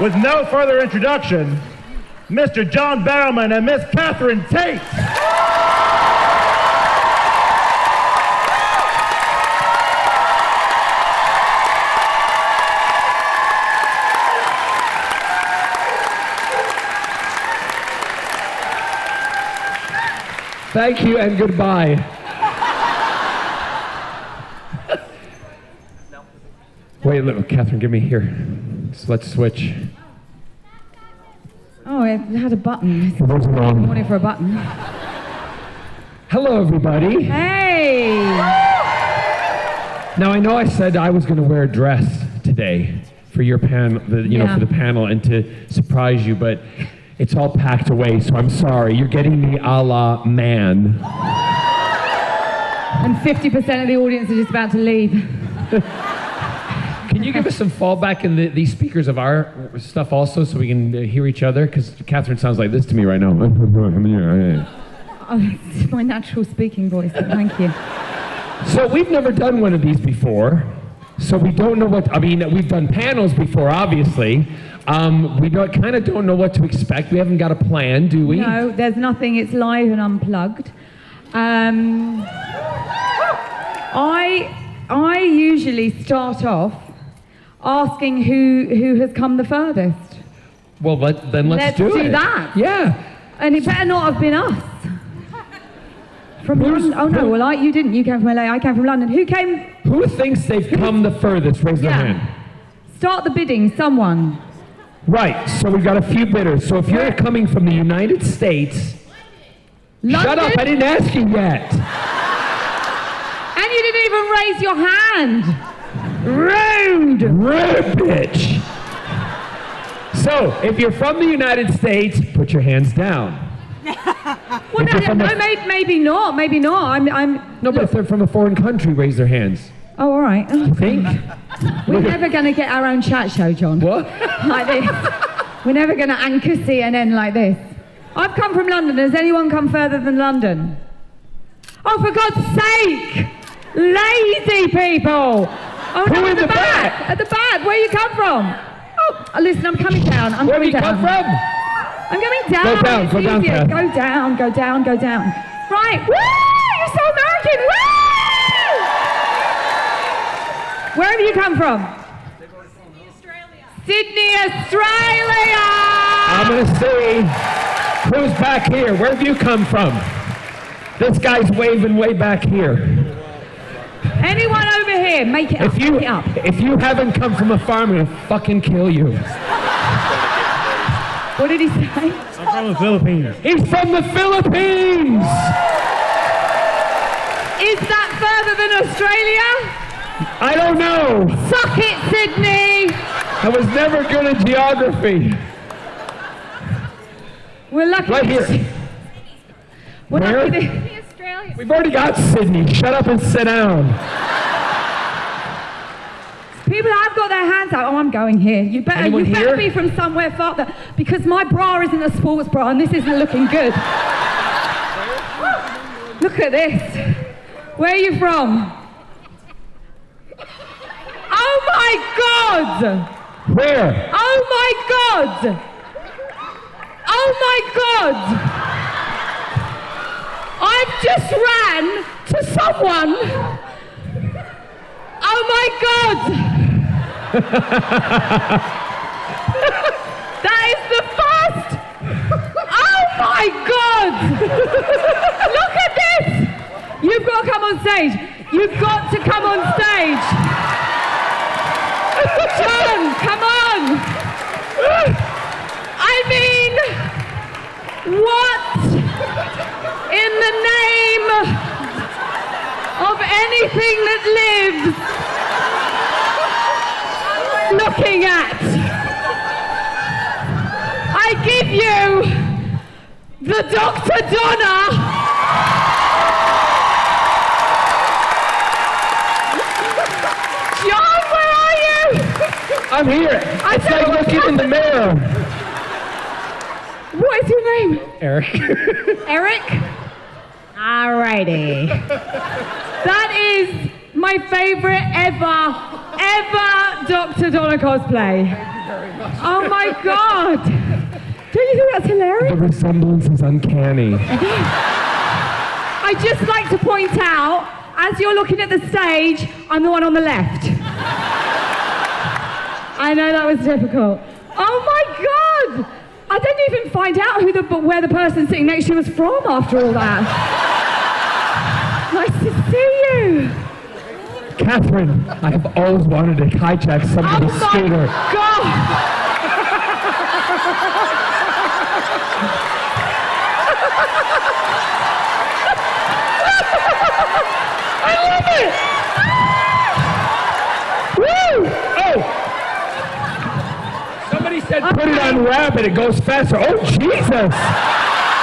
With no further introduction, Mr. John Barrowman and Miss Catherine Tate. Thank you and goodbye. Wait, look, Catherine, give me here. So let's switch. Oh, it had a button. It wasn't on. I'm wanting for a button. Hello, everybody. Hey! Now, I know I said I was going to wear a dress today for your panel, for the panel, and to surprise you, but it's all packed away, so I'm sorry. You're getting me a la man. And 50% of the audience are just about to leave. Can you give us some fallback in these speakers of our stuff also so we can hear each other? Because Catherine sounds like this to me right now. Oh, it's my natural speaking voice, thank you. So we've never done one of these before. So we don't know what, we've done panels before, obviously. We kind of don't know what to expect. We haven't got a plan, do we? No, there's nothing. It's live and unplugged. I usually start off asking who has come the furthest. Well, then let's do it. Let's do that. Yeah. And it better not have been us. From London. Oh no, well you didn't. You came from LA. I came from London. Who came? Who thinks they've come the furthest? Raise their hand. Start the bidding. Someone. Right. So we've got a few bidders. So if you're coming from the United States, London? Shut up! I didn't ask you yet. And you didn't even raise your hand. Rude! Rude, bitch! So, if you're from the United States, put your hands down. Well, maybe not. Maybe not. No, but if they're from a foreign country, raise their hands. Oh, all right. You think? We're never going to get our own chat show, John. What? Like this. We're never going to anchor CNN like this. I've come from London. Has anyone come further than London? Oh, for God's sake! Lazy people! Oh, no, Who in the back? At the back. Where you come from? Oh, listen, I'm coming down. Where do you come from? I'm going down. Go down, it's go down, easier. Pat. Go down, go down, go down. Right. Woo! You're so American. Woo! Where have you come from? Sydney, Australia! I'm going to see who's back here. Where have you come from? This guy's waving way back here. Anyone over here? Make it up. Make it up. If you haven't come from a farm, I'm going to fucking kill you. What did he say? I'm from the Philippines. He's from the Philippines! Is that further than Australia? I don't know. Suck it, Sydney! I was never good at geography. We're lucky. Right here. We're Where? lucky. We've already got Sydney. Shut up and sit down. People have got their hands out. Oh, I'm going here. You better be from somewhere farther, because my bra isn't a sports bra and this isn't looking good. Look at this. Where are you from? Oh my God! Where? Oh my God! Oh my God! I've just ran to someone. Oh my God! That is the first. Oh my God! Look at this! You've got to come on stage. You've got to come on stage. John, come on! I mean, what in the name of anything that lives looking at? I give you the Dr. Donna. John, where are you? I'm here. It's like looking in the mirror. What is your name? Eric. Eric? Alrighty. That is my favorite ever Dr. Donna cosplay. Oh my God! Don't you think that's hilarious? The resemblance is uncanny. I'd just like to point out, as you're looking at the stage, I'm the one on the left. I know that was difficult. Oh my God! I didn't even find out where the person sitting next to you was from after all that. Nice to see you. Catherine, I have always wanted to hijack somebody's scooter. Oh my God! I love it! Woo! Oh! Somebody said put it on rabbit, it goes faster. Oh, Jesus!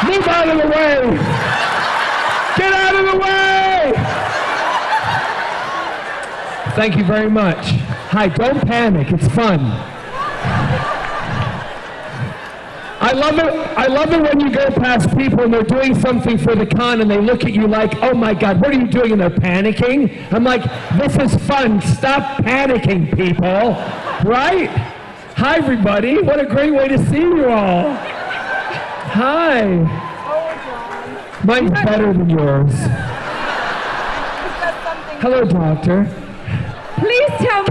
Move out of the way! Get out of the way! Thank you very much. Hi, don't panic, it's fun. I love it when you go past people and they're doing something for the con and they look at you like, oh my God, what are you doing? And they're panicking. I'm like, this is fun. Stop panicking, people. Right? Hi, everybody. What a great way to see you all. Hi. Mine's better than yours. Hello, doctor. Please tell me,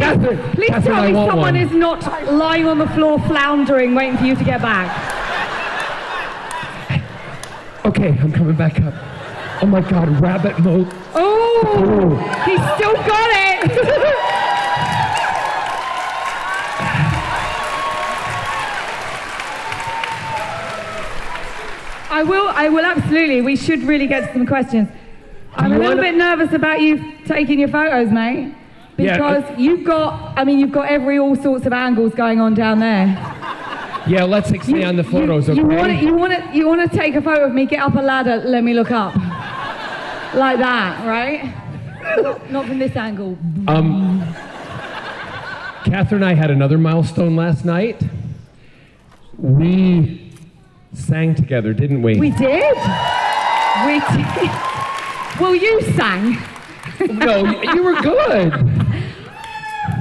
Catherine, someone is not lying on the floor floundering, waiting for you to get back. Okay, I'm coming back up. Oh my God, rabbit mode. Oh, he's still got it. I will absolutely. We should really get to some questions. I'm a little bit nervous about you taking your photos, mate. Because you've got every all sorts of angles going on down there. Yeah, let's stay on the photos, okay? You want to take a photo of me, get up a ladder, let me look up. Like that, right? Not from this angle. Catherine and I had another milestone last night. We sang together, didn't we? We did. We did. Well, you sang. No, you were good.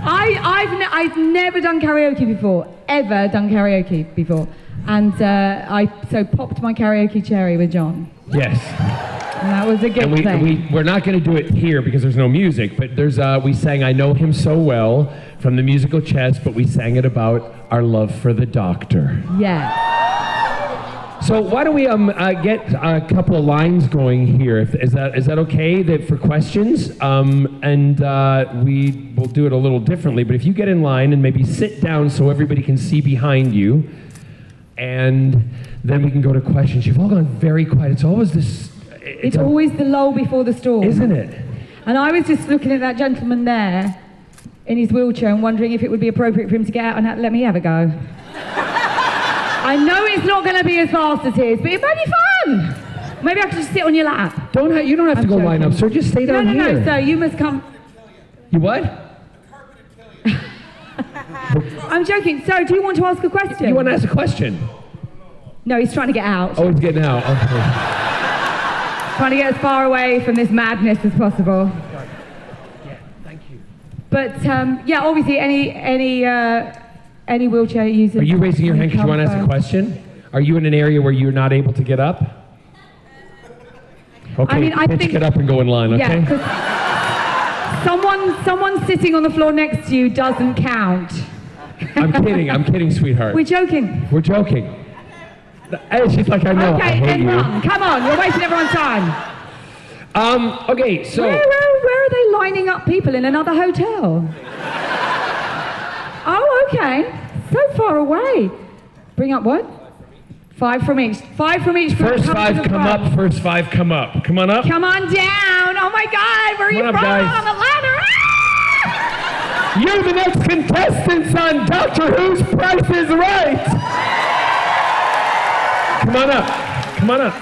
I've never done karaoke before, ever done karaoke before, and I popped my karaoke cherry with John. Yes. And that was a good thing. We're not going to do it here because there's no music, but we sang "I Know Him So Well" from the musical Chess, but we sang it about our love for the Doctor. Yeah. So why don't we get a couple of lines going here? Is that okay for questions? And we will do it a little differently. But if you get in line and maybe sit down so everybody can see behind you, and then we can go to questions. You've all gone very quiet. It's always this. It's always the lull before the storm, isn't it? And I was just looking at that gentleman there in his wheelchair and wondering if it would be appropriate for him to get out and let me have a go. I know it's not going to be as fast as his, but it might be fun. Maybe I could just sit on your lap. You don't have to go line up, sir. Just stay down here. No, sir. You must come. You what? I'm joking. Sir, do you want to ask a question? You want to ask a question? No, he's trying to get out. Oh, he's getting out. Okay. Trying to get as far away from this madness as possible. Yeah, thank you. But obviously, any wheelchair user. Are you raising your hand because you want to ask a question? Are you in an area where you're not able to get up? Okay, I think get up and go in line, okay? Yeah, someone sitting on the floor next to you doesn't count. I'm kidding, sweetheart. We're joking. We're joking. And she's like, I know. Okay, then run. Come on, you're wasting everyone's time. Okay, so. Where are they lining up people in another hotel? Oh, okay. So far away. Bring up what? 5 from each. 5 from each. First 5 come up, first 5 come up. Come on up. Come on down. Oh my God, where are you from? Guys. On the ladder. Ah! You're the next contestants on Doctor Who's Price is Right. Come on up. Come on up.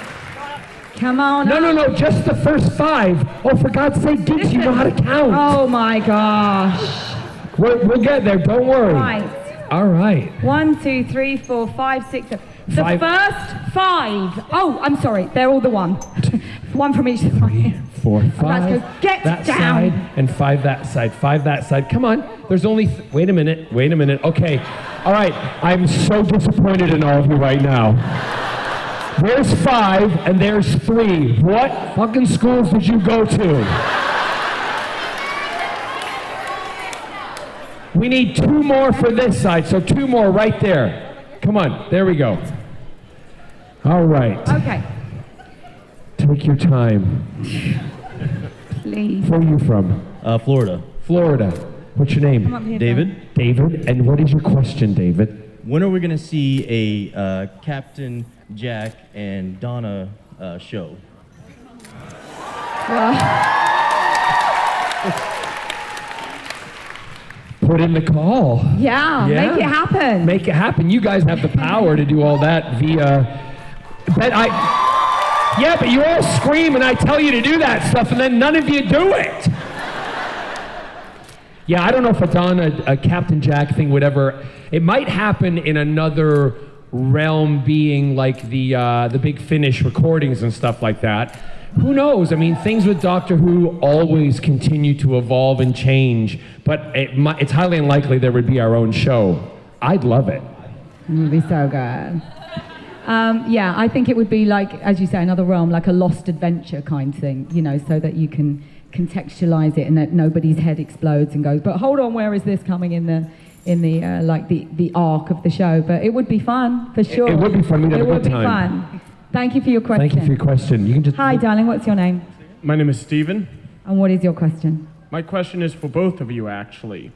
Come on up. No, just the first 5. Oh, for God's sake, Dix, you know how to count. Oh my gosh. We'll get there, don't worry. Right. All right. 1, 2, 3, 4, 5, 6, 7. The 5. first 5. Oh, I'm sorry. They're all the one. 1 from each side. 4, about to 5. go, get that down. side and 5 that side. 5 that side. Come on. There's only. Wait a minute. Okay. All right. I'm so disappointed in all of you right now. There's 5 and there's 3. What fucking schools did you go to? We need 2 more for this side, so 2 more right there. Come on, there we go. All right. Okay. Take your time. Please. Where are you from? Florida. Florida. What's your name? Come up here, David. David. And what is your question, David? When are we going to see a Captain Jack and Donna show? Put in the call. Yeah, make it happen. Make it happen. You guys have the power to do all that via. But you all scream and I tell you to do that stuff and then none of you do it. Yeah, I don't know if a Captain Jack thing would ever. It might happen in another realm, being like the Big Finish recordings and stuff like that. Who knows? I mean, things with Doctor Who always continue to evolve and change, but it's highly unlikely there would be our own show. I'd love it. It would be so good. Yeah, I think it would be like, as you say, another realm, like a Lost Adventure kind thing, you know, so that you can contextualize it and that nobody's head explodes and goes, but hold on, where is this coming in the like the arc of the show? But it would be fun, for sure. It would be fun. We'd have a good It would be time. fun. Thank you for your question. Thank you for your question. You can just. Hi, darling, what's your name? My name is Steven. And what is your question? My question is for both of you, actually.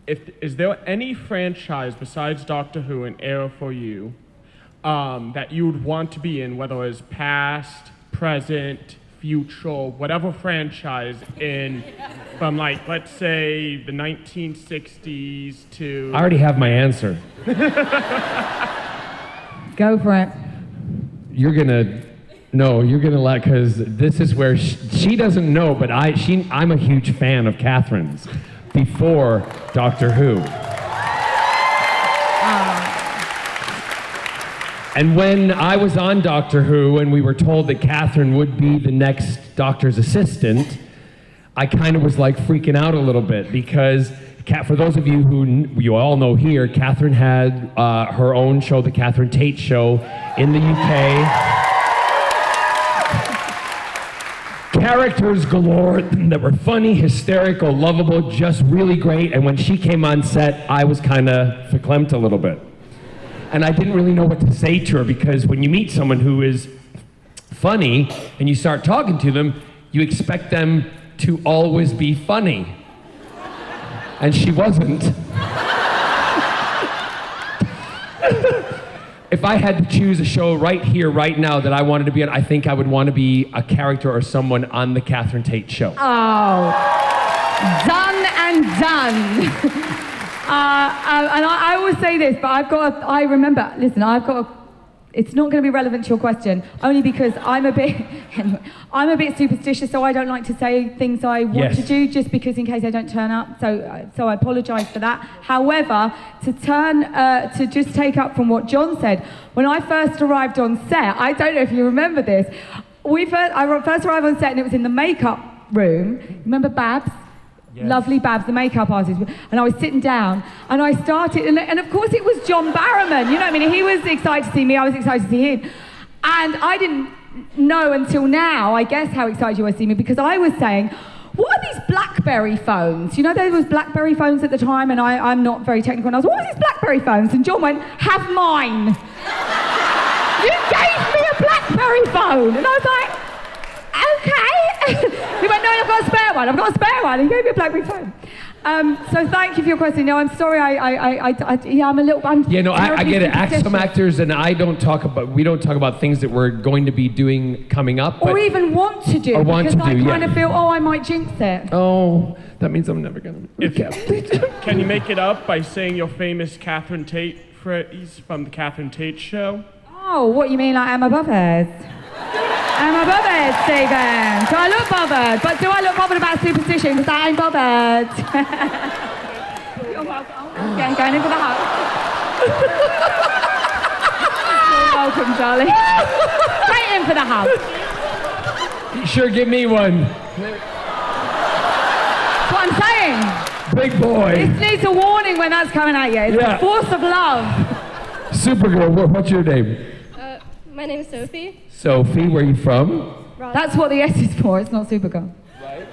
Is there any franchise besides Doctor Who and era for you that you would want to be in, whether it's past, present, future, whatever franchise from like, let's say, the 1960s to... I already have my answer. Go for it. You're gonna let, because this is where she doesn't know, but I'm a huge fan of Catherine's before Doctor Who. And when I was on Doctor Who and we were told that Catherine would be the next Doctor's assistant, I kind of was like freaking out a little bit because for those of you who you all know here, Catherine had her own show, the Catherine Tate Show in the UK. Characters galore that were funny, hysterical, lovable, just really great. And when she came on set, I was kind of verklempt a little bit. And I didn't really know what to say to her, because when you meet someone who is funny and you start talking to them, you expect them to always be funny. And she wasn't. If I had to choose a show right here, right now that I wanted to be on, I think I would want to be a character or someone on the Catherine Tate Show. Oh, done and done. And I always say this, but it's not going to be relevant to your question, only because I'm a bit superstitious, so I don't like to say things I want to do, just because in case I don't turn up, so I apologise for that. However, to just take up from what John said, when I first arrived on set, I don't know if you remember this, I first arrived on set and it was in the makeup room. Remember Babs? Yes. Lovely Babs, the makeup artist, and I was sitting down, and I started, and of course it was John Barrowman, you know what I mean, he was excited to see me, I was excited to see him, and I didn't know until now, I guess, how excited you were to see me, because I was saying, what are these BlackBerry phones? You know, there was BlackBerry phones at the time, and I'm not very technical, and I was, what are these BlackBerry phones? And John went, have mine. You gave me a BlackBerry phone, and I was like, okay. He went, no, I've got a spare one. He gave me a BlackBerry phone. So thank you for your question. No, I'm sorry, I'm a little, I get it. Some actors and we don't talk about things that we're going to be doing coming up. Or even want to do, because I kind of feel, I might jinx it. Oh, that means I'm never going to. Can you make it up by saying your famous Catherine Tate phrase from the Catherine Tate Show? Oh, what you mean, like I'm above it? I'm a bothered, Stephen. So I look bothered, but do I look bothered about superstition? Because I ain't bothered. You're welcome. Oh, going into the house. You're welcome, Charlie. Straight in for the house. Sure, give me one. That's what I'm saying. Big boy. This needs a warning when that's coming at you. It's the force of love. Supergirl, what's your name? My name is Sophie. Sophie, where are you from? That's what the S is for. It's not Supergirl. Right.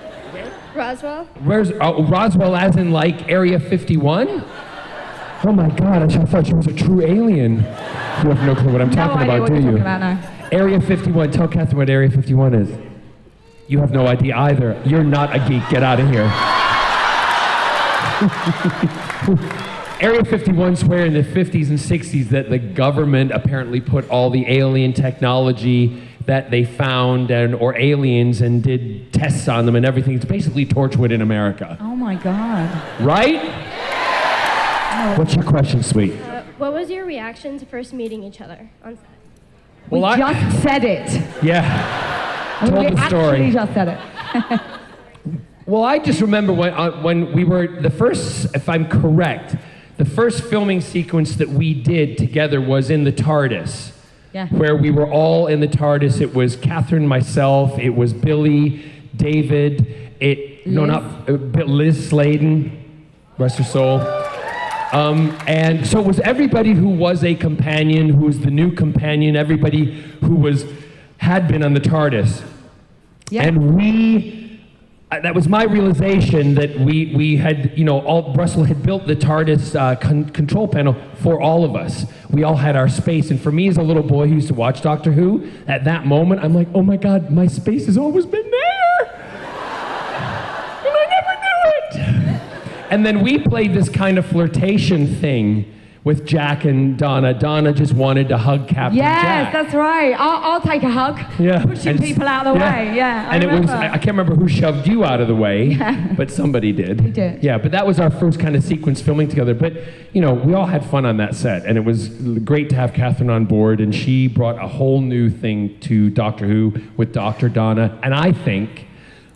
Roswell. Where's Roswell, as in like Area 51? Oh my God! I thought she was a true alien. You have no clue what I'm talking about, do you? No idea what you're talking about now. Area 51. Tell Catherine what Area 51 is. You have no idea either. You're not a geek. Get out of here. Area 51 swear in the 50s and 60s that the government apparently put all the alien technology that they found or aliens and did tests on them and everything. It's basically Torchwood in America. Oh my God. Right? Oh. What's your question, sweet? What was your reaction to first meeting each other on set? We just said it. Yeah. Told the story. Actually just said it. Well, I just remember when we were the first, if I'm correct, the first filming sequence that we did together was in the TARDIS. Yeah. Where we were all in the TARDIS. It was Catherine, myself, it was Billy, David, Liz Sladen, rest her soul. And so it was everybody who was a companion, who was the new companion, everybody who had been on the TARDIS. Yeah. And that was my realization that we had, Russell had built the TARDIS control panel for all of us. We all had our space. And for me as a little boy who used to watch Doctor Who, at that moment, I'm like, oh my God, my space has always been there. And I never knew it. And then we played this kind of flirtation thing with Jack and Donna. Donna just wanted to hug Captain Jack. Yes, that's right. I'll take a hug. Yeah. Pushing people out of the way. Yeah. I can't remember who shoved you out of the way, but somebody did. We did. Yeah, but that was our first kind of sequence filming together. But, we all had fun on that set, and it was great to have Catherine on board, and she brought a whole new thing to Doctor Who with Dr. Donna, and I think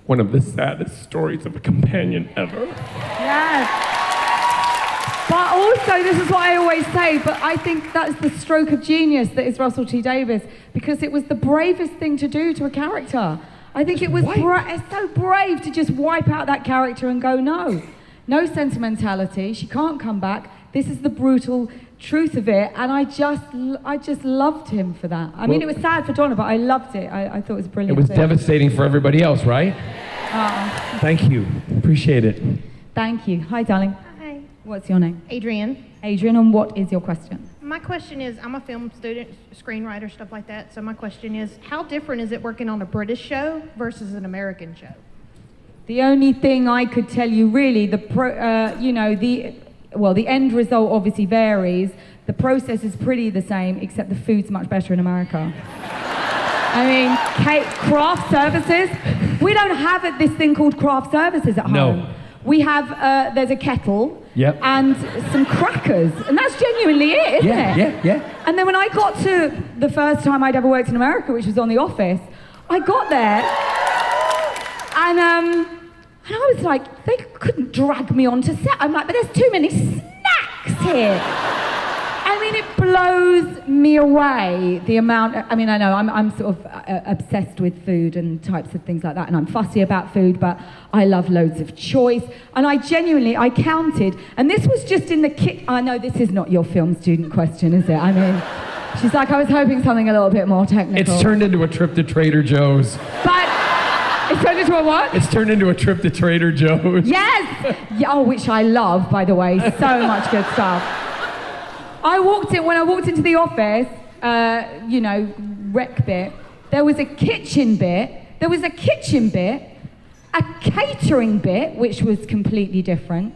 one of the saddest stories of a companion ever. Yes. But also, this is what I always say, but I think that's the stroke of genius that is Russell T Davies, because it was the bravest thing to do to a character. I think it was it's so brave to just wipe out that character and go, no sentimentality, she can't come back. This is the brutal truth of it, and I just loved him for that. I mean, it was sad for Donna, but I loved it. I thought it was brilliant. It was devastating for everybody else, right? Thank you. Appreciate it. Thank you. Hi, darling. Hi. What's your name? Adrienne. Adrienne, and what is your question? My question is, I'm a film student, screenwriter, stuff like that. So my question is, how different is it working on a British show versus an American show? The only thing I could tell you really, the end result obviously varies. The process is pretty the same, except the food's much better in America. I mean, craft services. We don't have this thing called craft services at home. No. We have, there's a kettle. Yep. And some crackers. And that's genuinely it, isn't it? Yeah. And then when I got to the first time I'd ever worked in America, which was on The Office, I got there, and I was like, they couldn't drag me onto set. I'm like, but there's too many snacks here. I mean, it blows me away, the amount, I know I'm sort of obsessed with food and types of things like that, and I'm fussy about food, but I love loads of choice. And I counted, and this was just in the kitchen. I know this is not your film student question, is it? I mean, she's like, I was hoping something a little bit more technical. It's turned into a trip to Trader Joe's. But it's turned into a what? It's turned into a trip to Trader Joe's. Yes! Which I love, by the way. So much good stuff. When I walked into the office, rec bit, there was a kitchen bit, a catering bit, which was completely different.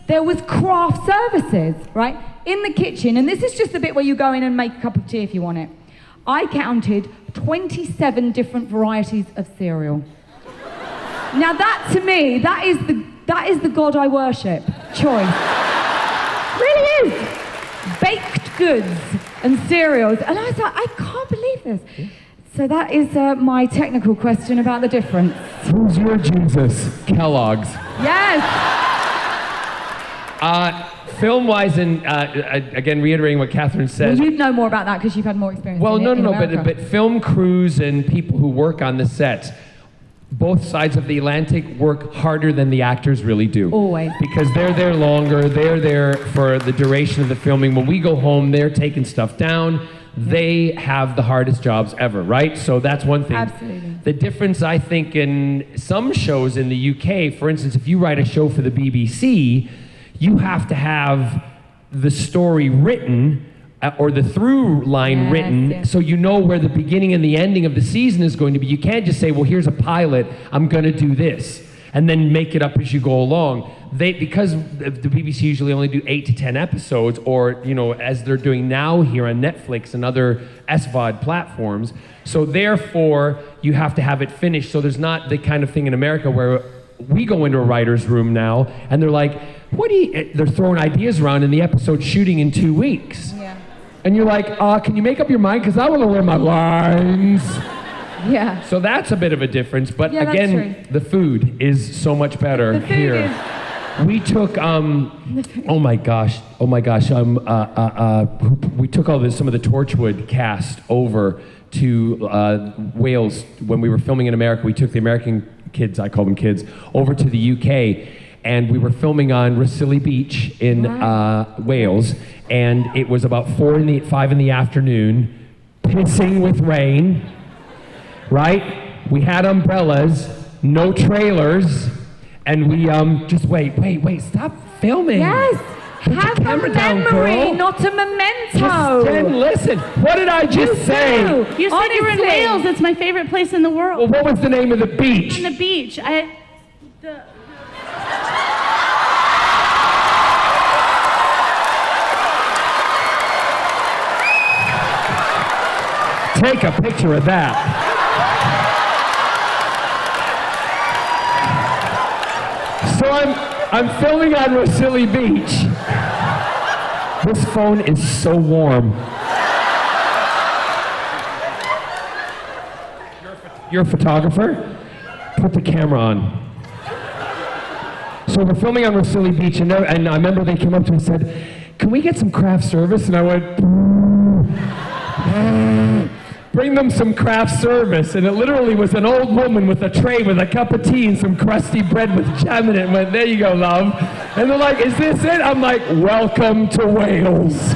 There was craft services, right? In the kitchen, and this is just the bit where you go in and make a cup of tea if you want it. I counted 27 different varieties of cereal. Now that, to me, that is the God I worship. Choice. Really is. Baked goods and cereals. And I was like, I can't believe this. So that is my technical question about the difference. Who's your Jesus? Kellogg's. Yes. Film-wise, and again, reiterating what Catherine said. Well, you'd know more about that because you've had more experience. Well, in no, America. but film crews and people who work on the sets, both sides of the Atlantic work harder than the actors really do. Always. Because they're there longer, they're there for the duration of the filming. When we go home, they're taking stuff down. They have the hardest jobs ever, right? So that's one thing. Absolutely. The difference, I think, in some shows in the UK, for instance, if you write a show for the BBC, you have to have the story written or the through line written, so you know where the beginning and the ending of the season is going to be. You can't just say, well, here's a pilot, I'm going to do this, and then make it up as you go along. Because the BBC usually only do 8 to 10 episodes, or as they're doing now here on Netflix and other SVOD platforms. So therefore, you have to have it finished. So there's not the kind of thing in America where we go into a writer's room now, and they're like, they're throwing ideas around, and the episode's shooting in 2 weeks. Yeah. And you're like, can you make up your mind? Because I want to learn my lines. Yeah. So that's a bit of a difference. But Yeah, that's again, true. the food is so much better The food here. is- We took, oh my gosh, we took some of the Torchwood cast over to Wales when we were filming in America. We took the American kids, I call them kids, over to the UK, and we were filming on Rosylley Beach in Wales, and it was about 5 in the afternoon, pissing with rain, right? We had umbrellas, no trailers, and we just wait, stop filming. Yes. Have a camera down, memory, girl. not a memento. Just Jen, listen. What did I just say? You said you were in Honestly. Wales. It's my favorite place in the world. Well, what was the name of the beach? On the beach. Take a picture of that. So I'm filming on Rosylley Beach. This phone is so warm. You're a photographer? Put the camera on. So we're filming on Rosylley Beach, and I remember they came up to me and said, "Can we get some craft service?" And I went, bring them some craft service. And it literally was an old woman with a tray with a cup of tea and some crusty bread with jam in it. And went, "There you go, love." And they're like, "Is this it?" I'm like, "Welcome to Wales."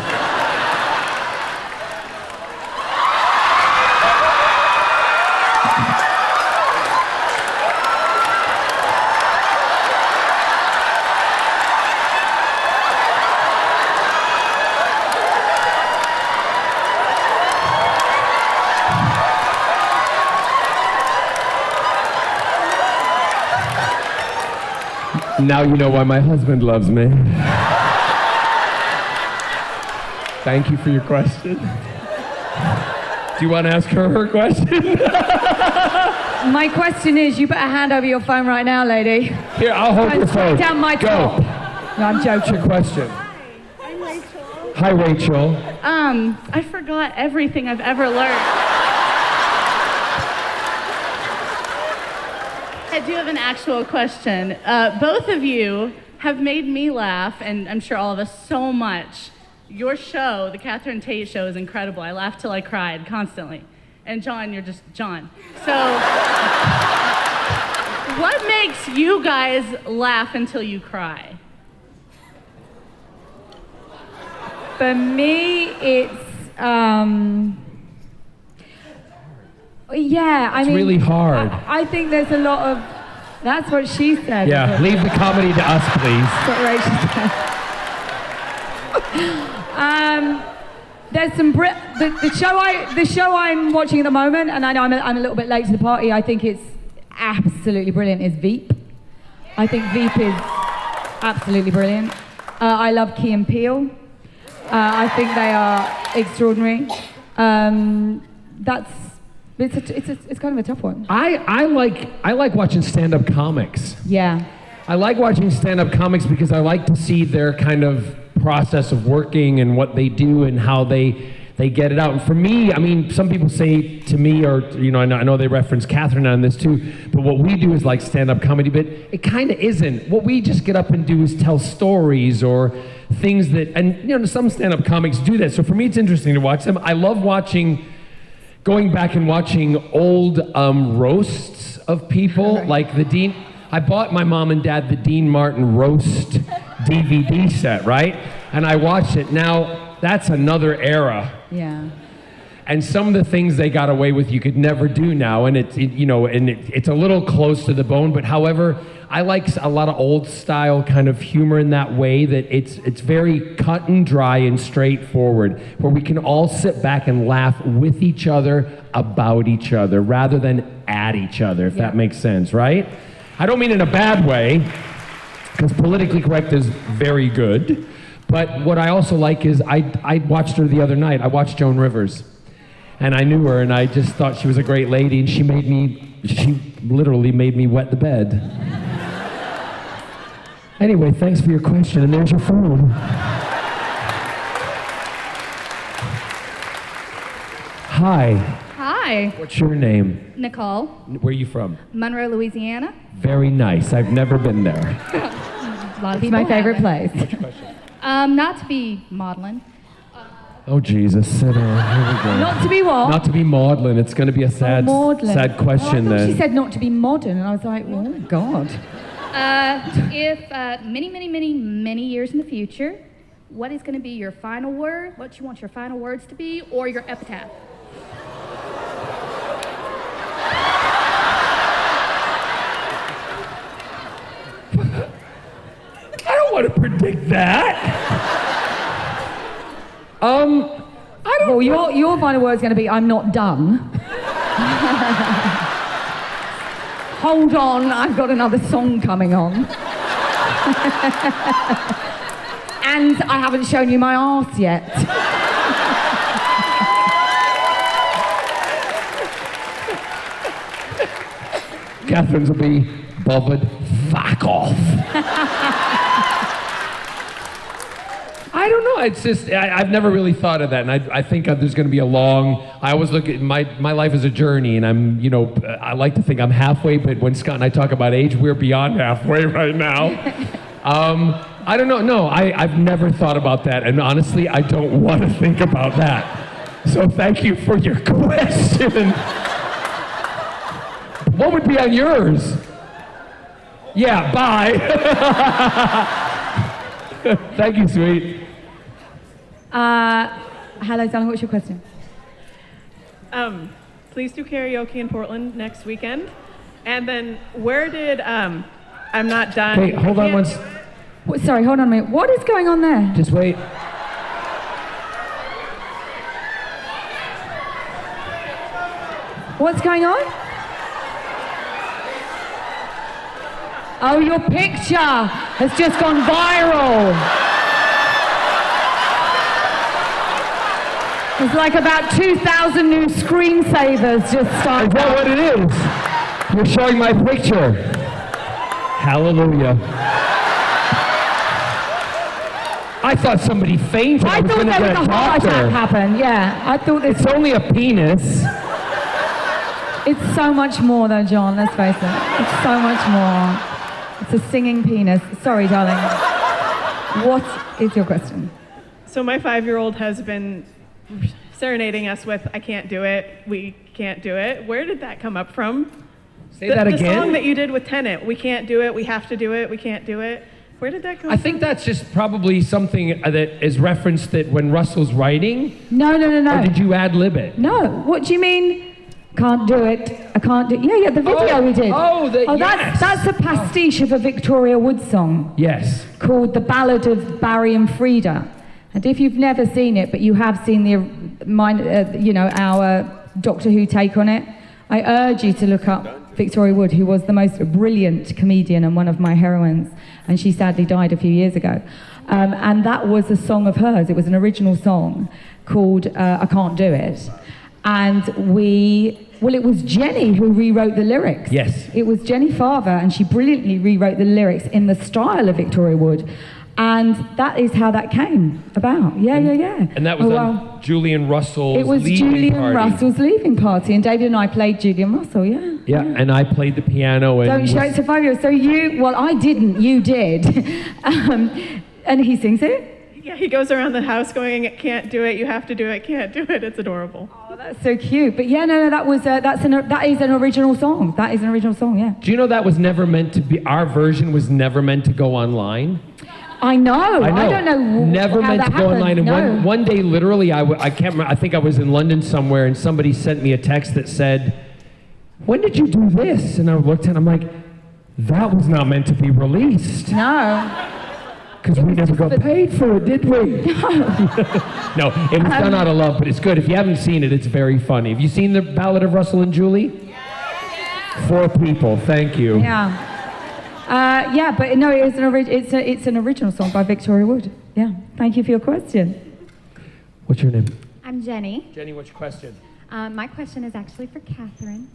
Now you know why my husband loves me. Thank you for your question. Do you want to ask her question? My question is, you better hand over your phone right now, lady. Here, I'll hold your phone. Down my Go. top. No, I'm What's your joking. question? I'm Rachel. Hi, Rachel. I forgot everything I've ever learned. I do have an actual question. Both of you have made me laugh, and I'm sure all of us, so much. Your show, the Catherine Tate show, is incredible. I laughed till I cried constantly. And John, you're just John. So, what makes you guys laugh until you cry? For me, it's, yeah, I It's mean. really hard. I think there's a lot of, that's what she said. Yeah, leave the comedy to us, please. That's what Rachel said. There's some the show I'm watching at the moment, and I know I'm a little bit late to the party. I think it's absolutely brilliant. Is Veep? I think Veep is absolutely brilliant. I love Key and Peele. I think they are extraordinary. It's kind of a tough one. I like watching stand-up comics. Yeah. I like watching stand-up comics because I like to see their kind of process of working and what they do and how they get it out. And for me, I mean, some people say to me, or I know they reference Catherine on this too, but what we do is like stand-up comedy, but it kind of isn't. What we just get up and do is tell stories or things that, and some stand-up comics do that. So for me, it's interesting to watch them. I love going back and watching old roasts of people, like the Dean. I bought my mom and dad the Dean Martin Roast DVD set, right? And I watched it. Now, that's another era. Yeah. And some of the things they got away with you could never do now, and it's a little close to the bone. But however, I like a lot of old style kind of humor in that way, that it's very cut and dry and straightforward, where we can all sit back and laugh with each other about each other rather than at each other, if that makes sense, right? I don't mean in a bad way, because politically correct is very good. But what I also like is I watched her the other night. I watched Joan Rivers. And I knew her, and I just thought she was a great lady, and she literally made me wet the bed. Anyway, thanks for your question, and there's your phone. Hi. Hi, What's your name? Nicole, Where are you from? Monroe, Louisiana. Very nice. I've never been there. A lot of It's people my favorite haven't. place. Not to be maudlin. Oh, Jesus, sit down. Here we go. Not to be what? Not to be maudlin. It's going to be a sad, maudlin. sad question I thought then. she said not to be modern, and I was like, oh, God. If many years in the future, what is going to be your final word? What you want your final words to be, or your epitaph? I don't want to predict that. Well, your final word's going to be, I'm not done. Hold on, I've got another song coming on. And I haven't shown you my arse yet. Catherine's will be bothered. Fuck off. I don't know. It's just I've never really thought of that, and I think there's going to be a long. I always look at my life as a journey, and I like to think I'm halfway. But when Scott and I talk about age, we're beyond halfway right now. I don't know. No, I've never thought about that, and honestly, I don't want to think about that. So thank you for your question. What would be on yours? Yeah, bye. Thank you, sweet. Hello, Donna, what's your question? Please do karaoke in Portland next weekend. And then where did I'm not done. Okay, hold on once. Sorry, hold on a minute. What is going on there? Just wait. What's going on? Oh, your picture has just gone viral. It's like about 2,000 new screensavers just started. Is that what it is? You're showing my picture. Hallelujah. I thought somebody fainted. I thought there was a heart attack happen. Yeah, I thought this. It's only a penis. It's so much more, though, John. Let's face it. It's so much more. It's a singing penis. Sorry, darling. What is your question? So my 5-year-old has been serenading us with "I can't do it, we can't do it." Where did that come up from? Say that again. The song that you did with Tennant, "We can't do it, we have to do it, we can't do it." Where did that come from? I think that's just probably something that is referenced that when Russell's writing. No. Or did you ad-lib it? No. What do you mean? Can't do it. I can't do it. Yeah, the video we did. Yes. That's a pastiche of a Victoria Wood song. Yes. Called The Ballad of Barry and Frida. And if you've never seen it, but you have seen our Doctor Who take on it, I urge you to look up Victoria Wood, who was the most brilliant comedian and one of my heroines. And she sadly died a few years ago. And that was a song of hers. It was an original song called I Can't Do It. And it was Jenny who rewrote the lyrics. Yes. It was Jenny Farver, and she brilliantly rewrote the lyrics in the style of Victoria Wood. And that is how that came about. Yeah. And that was on Julian Russell's It was leaving Julian party. Russell's leaving party, and David and I played Julian Russell, yeah. Yeah, and I played the piano. And Don't show it to 5-year-olds. So I didn't, you did. And he sings it? Yeah, he goes around the house going, "Can't do it. You have to do it. Can't do it." It's adorable. Oh, that's so cute. But yeah, no, that is an original song. That is an original song. Yeah. Do you know that was never meant to be? Our version was never meant to go online. I know. I don't know. Never how meant that to go happened. online. And No. one day, literally, I can't remember. I think I was in London somewhere, and somebody sent me a text that said, "When did you do this?" And I looked and I'm like, "That was not meant to be released." No. Because we never got paid for it, did we? No, it was done out of love, but it's good. If you haven't seen it, it's very funny. Have you seen the Ballad of Russell and Julie? Yeah. 4 people. Thank you. Yeah. Yeah, but no, it's an original song by Victoria Wood. Yeah. Thank you for your question. What's your name? I'm Jenny. Jenny, what's your question? My question is actually for Catherine.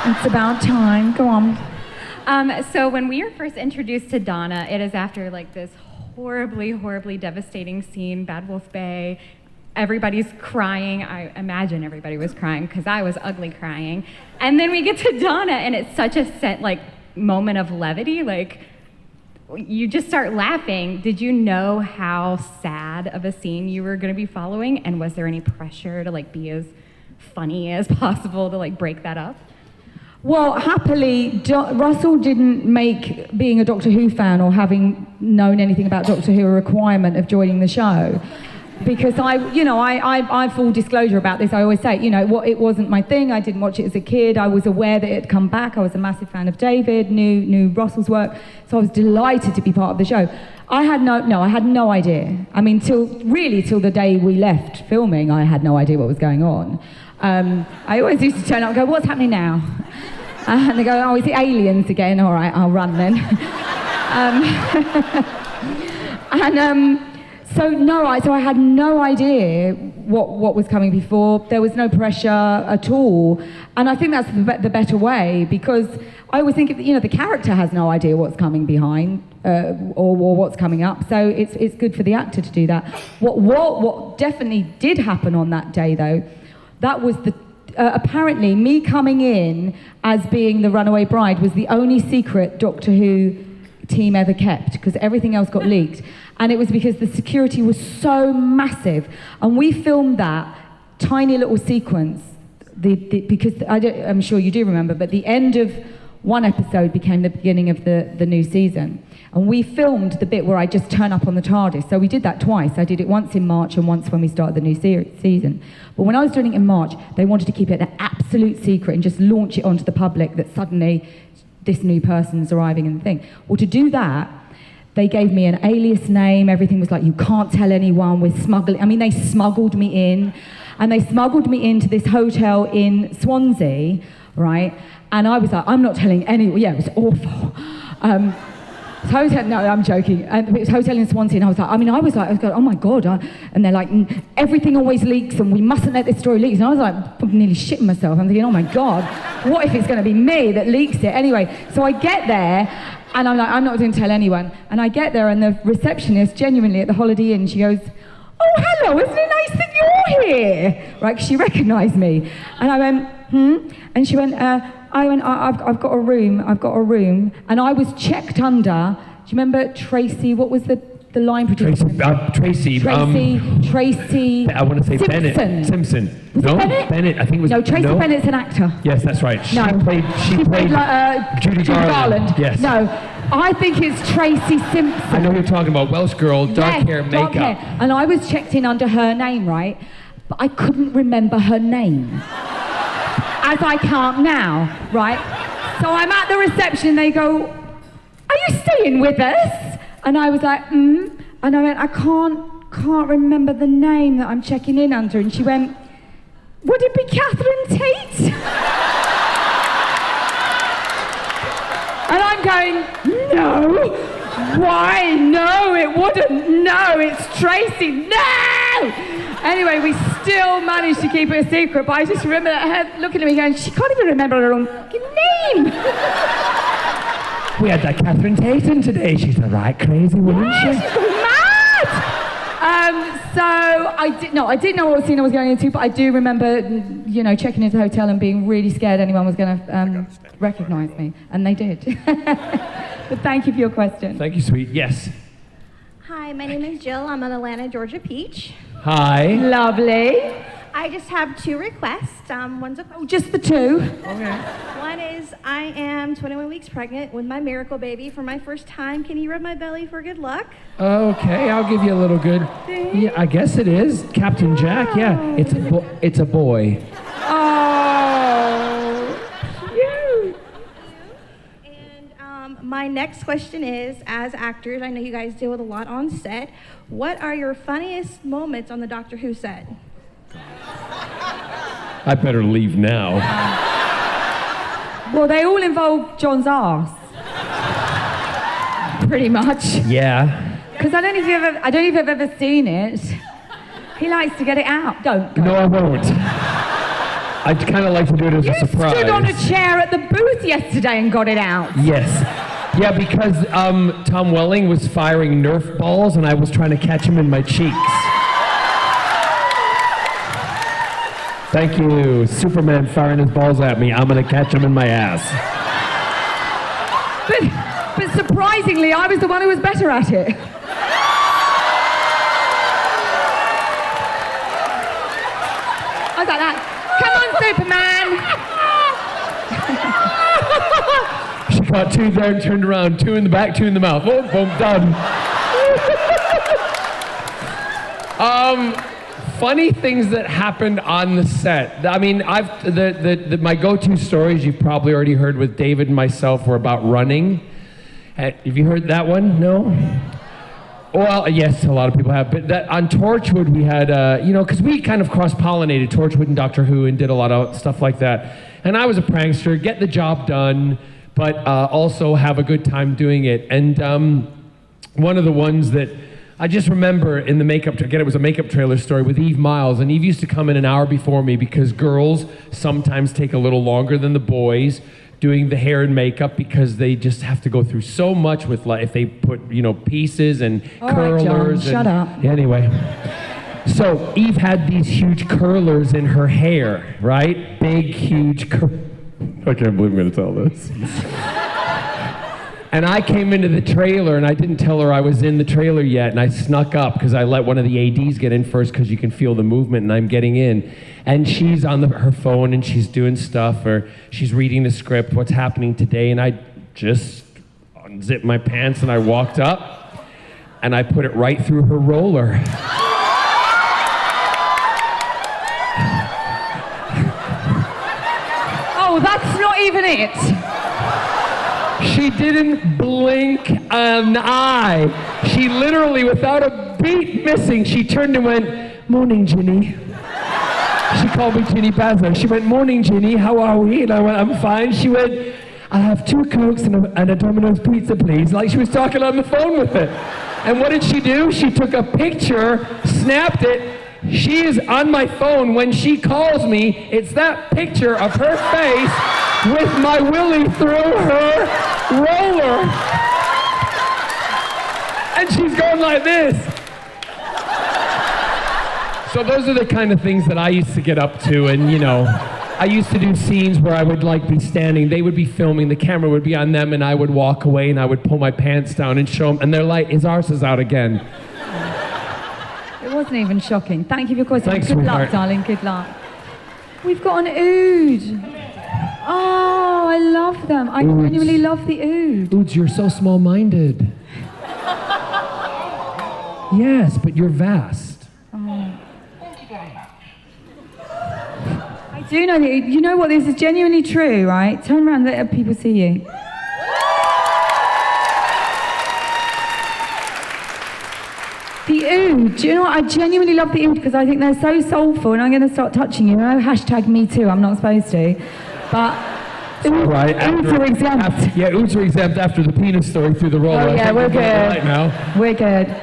It's about time. Go on. So when we were first introduced to Donna, it is after like this horribly, horribly devastating scene, Bad Wolf Bay. Everybody's crying. I imagine everybody was crying because I was ugly crying. And then we get to Donna, and it's such a moment of levity. Like, you just start laughing. Did you know how sad of a scene you were going to be following? And was there any pressure to like be as funny as possible to like break that up? Well, happily, Russell didn't make being a Doctor Who fan or having known anything about Doctor Who a requirement of joining the show. Because I full disclosure about this, I always say, it wasn't my thing. I didn't watch it as a kid. I was aware that it had come back. I was a massive fan of David, knew Russell's work. So I was delighted to be part of the show. I had no idea. I mean, till the day we left filming, I had no idea what was going on. I always used to turn up and go, "What's happening now?" And they go, "Oh, is it aliens again? All right, I'll run then." So I had no idea what was coming before. There was no pressure at all. And I think that's the better way, because I always think, the character has no idea what's coming behind or what's coming up. So it's good for the actor to do that. What definitely did happen on that day, though, that was apparently me coming in as being the runaway bride was the only secret Doctor Who team ever kept, because everything else got leaked. And it was because the security was so massive. And we filmed that tiny little sequence, because I'm sure you do remember, but the end of one episode became the beginning of the new season. And we filmed the bit where I just turn up on the TARDIS. So we did that twice. I did it once in March and once when we started the new season. But when I was doing it in March, they wanted to keep it an absolute secret and just launch it onto the public that suddenly this new person's arriving in the thing. Well, to do that, they gave me an alias name. Everything was like, "You can't tell anyone, we're smuggling." I mean, they smuggled me in. And they smuggled me into this hotel in Swansea, right? And I was like, "I'm not telling anyone." Yeah, it was awful. No, I'm joking. It was hotel in Swansea, and I was like, "Oh my God." And they're like, "Everything always leaks, and we mustn't let this story leak." And I was like, nearly shitting myself. I'm thinking, "Oh my God, what if it's going to be me that leaks it?" Anyway, so I get there, and I'm like, "I'm not going to tell anyone." And I get there, and the receptionist, genuinely at the Holiday Inn, she goes, "Oh, hello, isn't it nice that you're here?" Right, 'cause she recognised me. And I went, And she went, I've got a room. And I was checked under, do you remember Tracy, what was the line producer? Tracy. Tracy. I want to say Simpson. Bennett. Simpson. Was it Bennett? Bennett, I think it was. No, Tracy Bennett's an actor. Yes, that's right. She No. played Judy Garland. Yes. No, I think it's Tracy Simpson. I know who you're talking about. Welsh girl, dark hair, dark makeup. hair. And I was checked in under her name, right? But I couldn't remember her name. As I can't now, right? So I'm at the reception, they go, "Are you staying with us?" And I was like, And I went, "I can't remember the name that I'm checking in under." And she went, "Would it be Catherine Tate?" And I'm going, "No. Why? No, it wouldn't. No, it's Tracy. No!" Anyway, we still managed to keep it a secret, but I just remember her looking at me going, "She can't even remember her own fucking name." We had that Catherine Tate in today. She's a right crazy woman, Yeah, she's gone mad! So I didn't know what scene I was going into, but I do remember, checking into the hotel and being really scared anyone was going to recognise me, and they did. But thank you for your question. Thank you, sweet. Yes. Hi, my name is Jill. I'm an Atlanta, Georgia peach. Hi. Lovely. I just have 2 requests. One's a Just the 2. Okay. One is I am 21 weeks pregnant with my miracle baby for my first time. Can you rub my belly for good luck? Okay, I'll give you a little good. Yeah, I guess it is. Captain Jack, yeah. It's a boy. Oh, cute. And my next question is, as actors, I know you guys deal with a lot on set. What are your funniest moments on the Doctor Who set? I better leave now. Well, they all involve John's arse. Pretty much. Yeah. Because I don't know if you've ever seen it. He likes to get it out. Don't. Go. No, I won't. I'd kind of like to do it as a surprise. You stood on a chair at the booth yesterday and got it out. Yes. Yeah, because Tom Welling was firing Nerf balls and I was trying to catch him in my cheeks. Thank you. Superman firing his balls at me. I'm going to catch him in my ass. But surprisingly, I was the one who was better at it. I was like that. Come on, Superman. She caught 2 there and turned around. 2 in the back, 2 in the mouth. Oh, boom, done. Funny things that happened on the set. I mean, my go-to stories you've probably already heard with David and myself were about running. Have you heard that one? No? Well, yes, a lot of people have. But that, on Torchwood, we had, because we kind of cross-pollinated Torchwood and Doctor Who and did a lot of stuff like that. And I was a prankster, get the job done, but also have a good time doing it. And one of the ones that I just remember in the makeup, again, it was a makeup trailer story with Eve Miles, and Eve used to come in an hour before me because girls sometimes take a little longer than the boys doing the hair and makeup because they just have to go through so much with, like, if they put, pieces and curlers. Right, John, shut up. Anyway, so Eve had these huge curlers in her hair, right? Big, huge I can't believe I'm going to tell this. And I came into the trailer, and I didn't tell her I was in the trailer yet, and I snuck up because I let one of the ADs get in first because you can feel the movement, and I'm getting in. And she's on her phone, and she's doing stuff, or she's reading the script, what's happening today, and I just unzipped my pants, and I walked up, and I put it right through her roller. Oh, that's not even it. She didn't blink an eye. She literally, without a beat missing, she turned and went, "Morning, Ginny." She called me Ginny Bazza. She went, "Morning, Ginny, how are we?" And I went, "I'm fine." She went, "I'll have 2 Cokes and a Domino's pizza, please." Like she was talking on the phone with it. And what did she do? She took a picture, snapped it. She is on my phone when she calls me. It's that picture of her face with my willy through her roller. And she's going like this. So those are the kind of things that I used to get up to, and I used to do scenes where I would be standing, they would be filming, the camera would be on them, and I would walk away and I would pull my pants down and show them, and they're like, "His arse is out again." It wasn't even shocking. Thank you for your question. Thanks, Good sweetheart. luck, darling. Good luck. We've got an ood. Oh, I love them. I genuinely love the ood. Oods, you're so small-minded. Yes, but you're vast. Oh. I do know that. You know what? This is genuinely true, right? Turn around, let people see you. The oud. Do you know what? I genuinely love the oud because I think they're so soulful, and I'm going to start touching you. Hashtag me too. I'm not supposed to, but. Right, ouds are exempt. Ouds are exempt after the penis story through the roller. Oh yeah, we're good. Right now. We're good.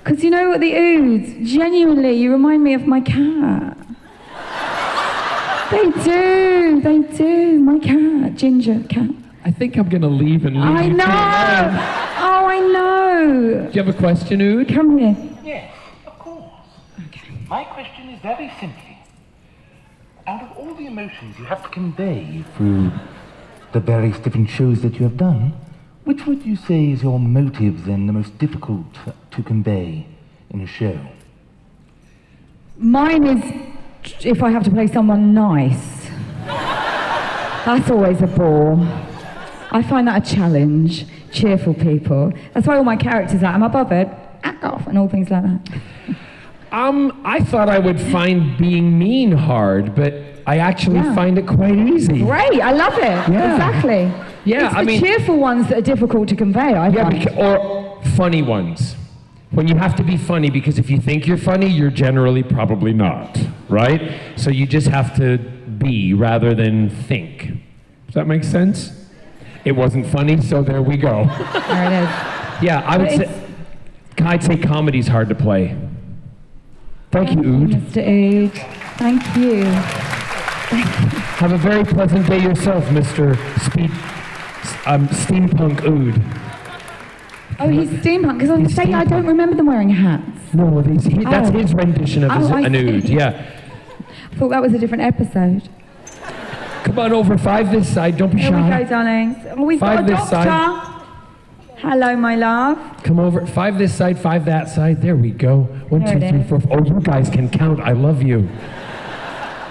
Because you know what, the ouds, genuinely, you remind me of my cat. They do. My cat, Ginger cat. I think I'm going to leave and leave I you know. Oh, I know. Do you have a question, Ood? Come here. Yes, of course. Okay. My question is very simply, out of all the emotions you have to convey through the various different shows that you have done, Which would you say is your motive, then, the most difficult to convey in a show? Mine is if I have to play someone nice. That's always a bore. I find that a challenge. Cheerful people. That's why all my characters are. Am I bothered? Act off and all things like that. I thought I would find being mean hard, but I actually find it quite easy. Great, I love it. Yeah. Exactly. Yeah, it's the cheerful ones that are difficult to convey, I find. Or funny ones. When you have to be funny, because if you think you're funny, you're generally probably not, right? So you just have to be rather than think. Does that make sense? It wasn't funny, so there we go. There it is. Yeah, I'd say comedy's hard to play. Thank you, Ood. Mr. Ood. Thank you. Have a very pleasant day yourself, Mr. Steampunk Ood. Oh, he's steampunk, because I was saying I don't remember them wearing hats. No, that's his rendition of an Ood, yeah. I thought that was a different episode. Come on over, 5 this side, don't be shy. Here we go, darlings. Oh, we've 5 got a this doctor. side. Hello, my love. Come over, 5 this side, 5 that side. There we go. 1, There 2, it 3, is. 4. Oh, you guys can count. I love you.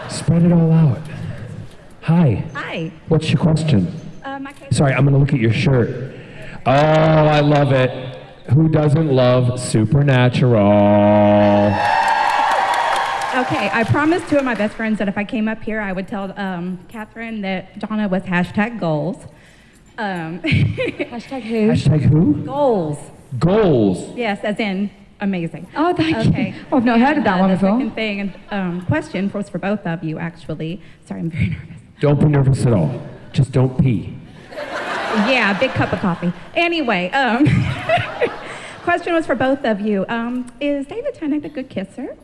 Spread it all out. Hi. Hi. What's your question? My question. Sorry, I'm going to look at your shirt. Oh, I love it. Who doesn't love Supernatural? Okay, I promised 2 of my best friends that if I came up here, I would tell Catherine that Donna was #goals. Hashtag who? Hashtag who? Goals. Goals. Yes, as in amazing. Oh, thank Okay. you. Oh, I've not heard of that one The before. second thing, question was for both of you, actually. Sorry, I'm very nervous. Don't be nervous at all. Just don't pee. Yeah, big cup of coffee. Anyway, question was for both of you. Is David Tennant a good kisser?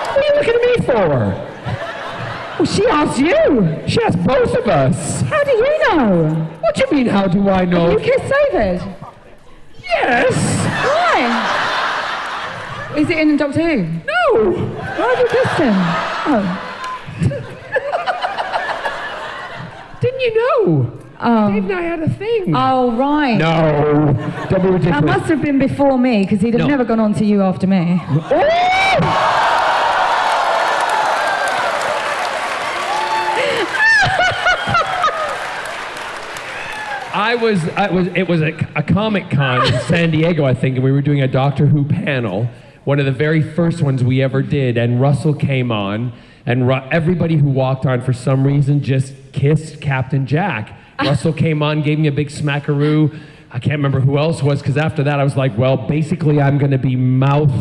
What are you looking at me for? Well, she asked you. She asked both of us. How do you know? What do you mean, how do I know? You kissed David? Yes. Why? Is it in Doctor Who? No. Why have you kissed him? Oh. Didn't you know? Oh. Dave and I had a thing. Oh, right. No. Don't be ridiculous. That must have been before me, because he'd have never gone on to you after me. It was a Comic Con in San Diego, I think, and we were doing a Doctor Who panel, one of the very first ones we ever did, and Russell came on, and everybody who walked on for some reason just kissed Captain Jack. Russell came on, gave me a big smackaroo. I can't remember who else was, because after that I was like, well, basically I'm going to be mouth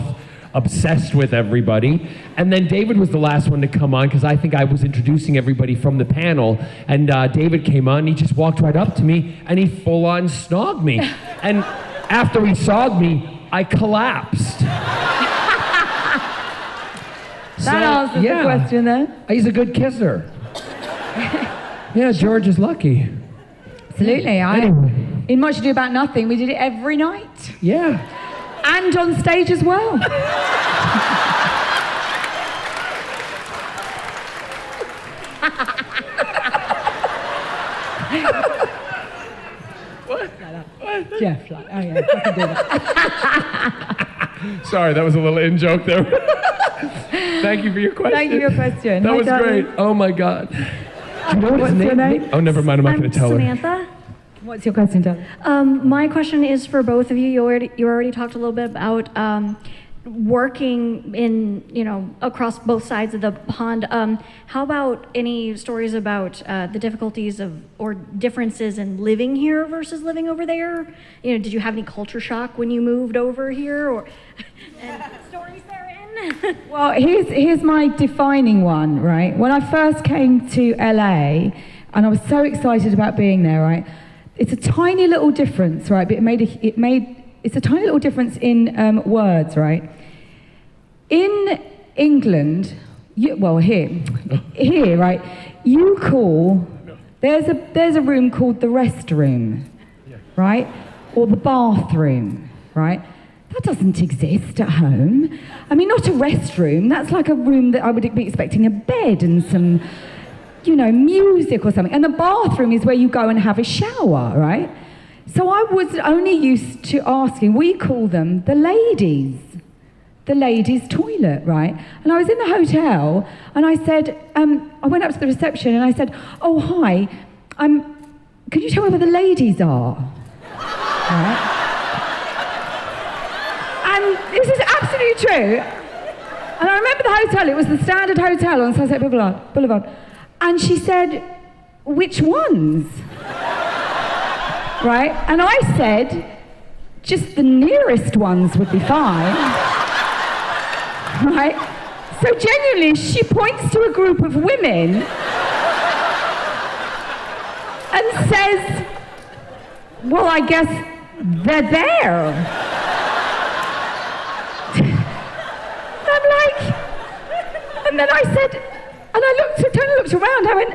obsessed with everybody. And then David was the last one to come on, because I think I was introducing everybody from the panel, and David came on, and he just walked right up to me, and he full-on snogged me. And after he sogged me, I collapsed. That answers the question then. He's a good kisser. Yeah, George is lucky. Absolutely. Anyway. In Much Ado About Nothing, we did it every night. Yeah. And on stage as well. What? Jeff, like, oh yeah, I can do that. Sorry, that was a little in-joke there. Thank you for your question. Thank you for your question. That Hi, was darling. great. Oh my God. Do you know what What's his your name? Oh, never mind. I'm not going to tell her. Samantha. What's your question, darling? My question is for both of you. You already talked a little bit about working in, across both sides of the pond. How about any stories about the difficulties or differences in living here versus living over there? Did you have any culture shock when you moved over here, or and stories therein? Well, here's my defining one, right? When I first came to LA, and I was so excited about being there, right? It's a tiny little difference, right? But it's a tiny little difference in words, right? In England, here, right? You call there's a room called the restroom, right? Or the bathroom, right? That doesn't exist at home. I mean, not a restroom. That's like a room that I would be expecting a bed and some music or something. And the bathroom is where you go and have a shower, right? So I was only used to asking, we call them the ladies' toilet, right? And I was in the hotel, and I said, I went up to the reception, and I said, oh, hi, can you tell me where the ladies are? Right? And this is absolutely true. And I remember the hotel, it was the Standard Hotel on Sunset Boulevard. And she said, which ones? Right? And I said, just the nearest ones would be fine. Right? So genuinely, she points to a group of women and says, well, I guess they're there. I'm like, and then I said, and I totally looked around, I went,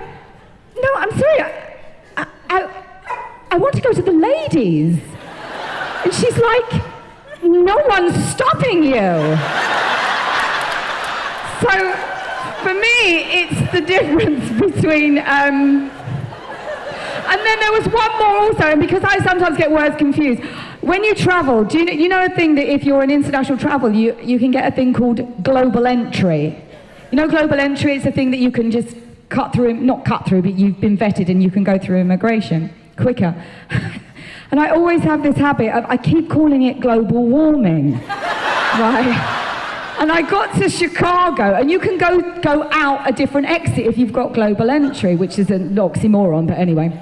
no, I'm sorry, I want to go to the ladies. And she's like, no one's stopping you. So, for me, it's the difference between, and then there was one more also, and because I sometimes get words confused. When you travel, do you know a thing that if you're an international travel, you can get a thing called global entry? You know global entry, it's a thing that you can just cut through, not cut through, but you've been vetted and you can go through immigration quicker. And I always have this habit of, I keep calling it global warming, right? And I got to Chicago, and you can go out a different exit if you've got global entry, which is an oxymoron, but anyway.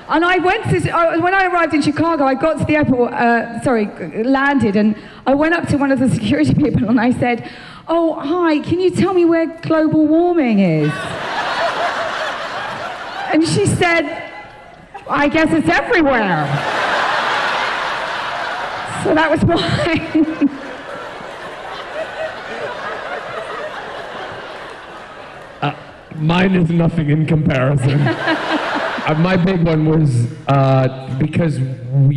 And I went to, when I arrived in Chicago, I got to the airport, landed, and I went up to one of the security people and I said, oh, hi, can you tell me where global warming is? And she said, I guess it's everywhere. So that was mine. Mine is nothing in comparison. My big one was because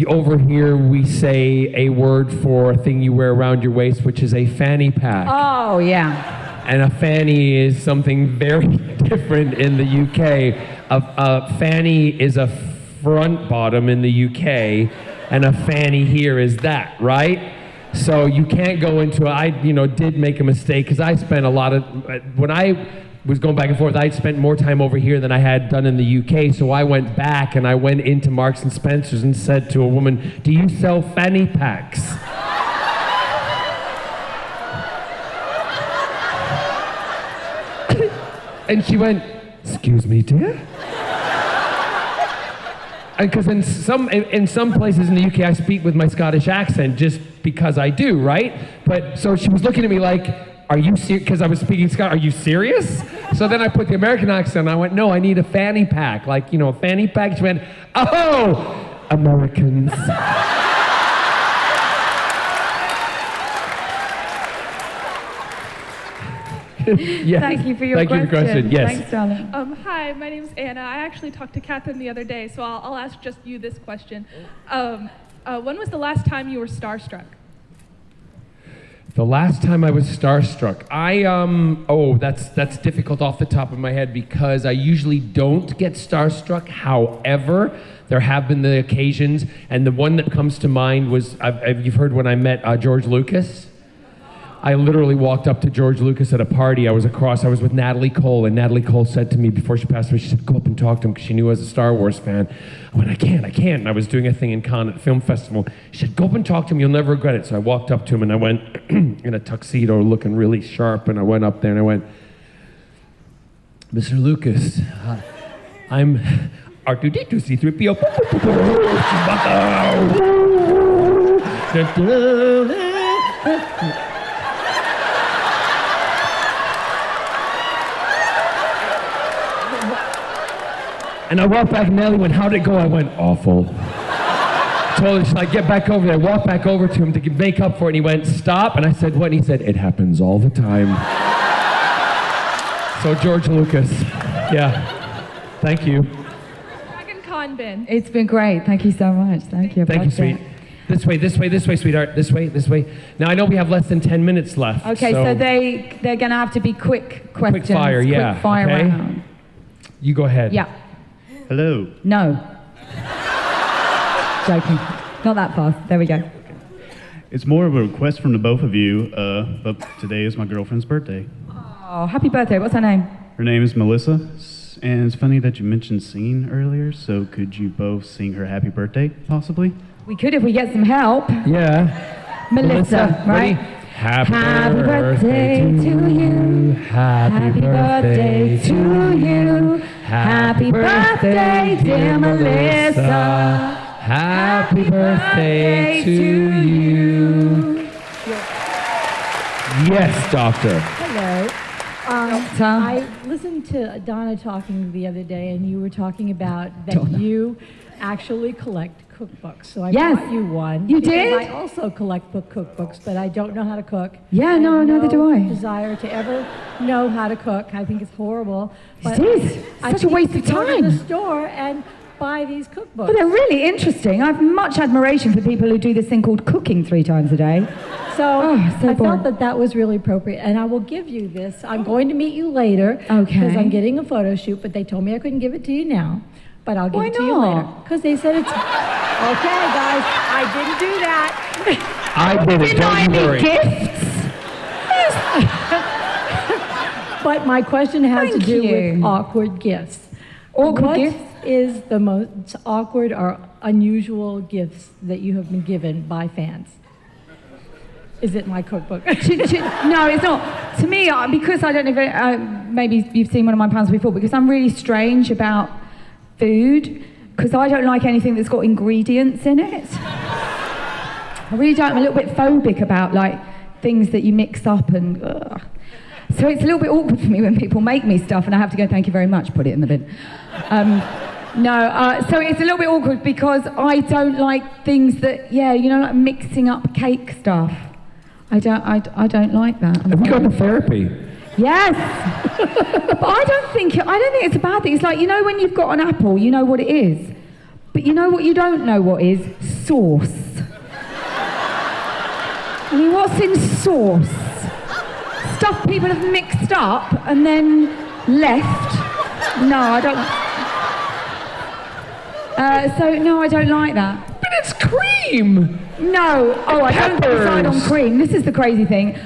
over here we say a word for a thing you wear around your waist, which is a fanny pack. Oh, yeah. And a fanny is something very different in the UK. A fanny is a front bottom in the UK, and a fanny here is that, right? So you can't go into, I did make a mistake, because I spent a lot of, when I was going back and forth, I'd spent more time over here than I had done in the UK, so I went back and I went into Marks and Spencer's and said to a woman, do you sell fanny packs? And she went, excuse me, dear? And because in some places in the UK I speak with my Scottish accent just because I do, right? But so she was looking at me like, are you serious? Because I was speaking Scottish, are you serious? So then I put the American accent, and I went, no, I need a fanny pack. Like, a fanny pack. She went, oh, Americans. Yes. Thank you for your question. Thank you for your question. Yes. Thanks, darling. Hi, my name's Anna. I actually talked to Catherine the other day, so I'll ask just you this question. When was the last time you were starstruck? The last time I was starstruck, that's difficult off the top of my head because I usually don't get starstruck. However, there have been the occasions, and the one that comes to mind was, you've heard when I met George Lucas? I literally walked up to George Lucas at a party. I was with Natalie Cole, and Natalie Cole said to me before she passed away, she said, go up and talk to him, because she knew I was a Star Wars fan. I went, I can't. And I was doing a thing in Cannes at Film Festival. She said, go up and talk to him, you'll never regret it. So I walked up to him, and I went in a tuxedo looking really sharp, and I went up there and I went, Mr. Lucas, I'm R2-D2, C-3PO. And I walked back, and Nellie went, how'd it go? I went, awful. Told her, she's like, get back over there. Walked back over to him to make up for it, and he went, stop. And I said, what? And he said, it happens all the time. So George Lucas, yeah, thank you. Dragon Con bin. It's been great. Thank you so much. Thank you. Thank you, sweet. This way, sweetheart. This way. Now, I know we have less than 10 minutes left. Okay, so they're going to have to be quick questions. Quick fire, yeah. Quick fire okay. round. You go ahead. Yeah. Hello. No. Joking. Not that fast. There we go. It's more of a request from the both of you, but today is my girlfriend's birthday. Oh, happy birthday. What's her name? Her name is Melissa, and it's funny that you mentioned singing earlier, so could you both sing her happy birthday, possibly? We could if we get some help. Yeah. Melissa, right? Ready? Happy birthday to you. Happy birthday to you. Happy birthday, dear Melissa. Happy birthday to you. Yes, Doctor. Hello. I listened to Donna talking the other day, and you were talking about that you actually collect cookbooks. So I bought you one. You because did? I also collect cookbooks, but I don't know how to cook. Yeah, I no, have neither do I. Desire to ever know how to cook. I think it's horrible. But It is. I Such a think waste you of go to time. the store and buy these cookbooks. Well, they're really interesting. I have much admiration for people who do this thing called cooking 3 times a day. So, so I boring. felt that was really appropriate, and I will give you this. I'm going to meet you later because I'm getting a photo shoot, but they told me I couldn't give it to you now, but I'll give it to you later because they said it's okay, guys. I didn't do that. I did it. Don't you worry. But my question has to Thank do you. with awkward gifts. Awkward What gifts? is the most awkward or unusual gifts that you have been given by fans? Is it my cookbook? No, it's not. To me, because I don't know if maybe you've seen one of my pans before, because I'm really strange about food, because I don't like anything that's got ingredients in it. I really don't. I'm a little bit phobic about like things that you mix up and. So it's a little bit awkward for me when people make me stuff and I have to go, thank you very much, put it in the bin. So it's a little bit awkward because I don't like things that, like mixing up cake stuff. I don't like that. Have you gone to therapy? Yes. But I don't think it's a bad thing. It's like, when you've got an apple, you know what it is. But you know what you don't know what is? Sauce. I mean, what's in sauce? Stuff people have mixed up and then left. No, I don't. No, I don't like that. But it's cream. No. Oh, I don't decide on cream. This is the crazy thing.